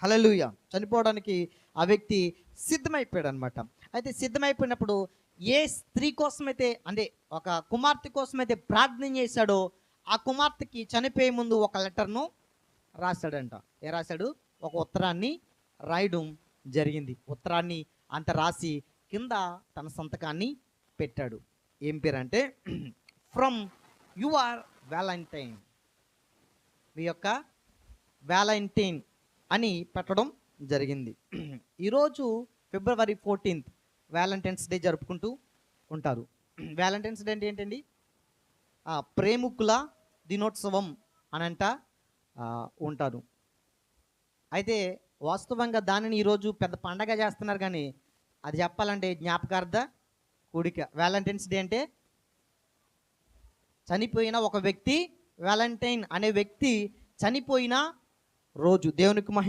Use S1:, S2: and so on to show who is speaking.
S1: హల్లెలూయా. చనిపోవడానికి ఆ వ్యక్తి సిద్ధమైపోయాడు అనమాట. అయితే సిద్ధమైపోయినప్పుడు ఏ స్త్రీ కోసమైతే, అంటే ఒక కుమార్తె కోసమైతే ప్రార్థన చేశాడో, ఆ కుమార్తెకి చనిపోయే ముందు ఒక లెటర్ను రాశాడంట. ఏం రాశాడు? ఒక ఉత్తరాన్ని రాయడం జరిగింది. ఉత్తరాన్ని అంత రాసి కింద తన సంతకాన్ని పెట్టాడు. ఏం పేరంటే ఫ్రమ్ యువర్ వ్యాలంటైన్, మీ యొక్క వ్యాలంటైన్ అని పెట్టడం జరిగింది. ఈరోజు ఫిబ్రవరి 14 వ్యాలంటైన్స్ డే జరుపుకుంటూ ఉంటారు. వ్యాలంటైన్స్ డే అంటే ఏంటండి? ప్రేమికుల దినోత్సవం అనంట ఉంటారు. అయితే వాస్తవంగా దానిని ఈరోజు పెద్ద పండగ చేస్తున్నారు, కానీ అది చెప్పాలంటే జ్ఞాపకార్థ కూడిక. వ్యాలంటైన్స్ డే అంటే చనిపోయిన ఒక వ్యక్తి, వ్యాలంటైన్ అనే వ్యక్తి చనిపోయిన రోజు. దేవునికి మహిమ.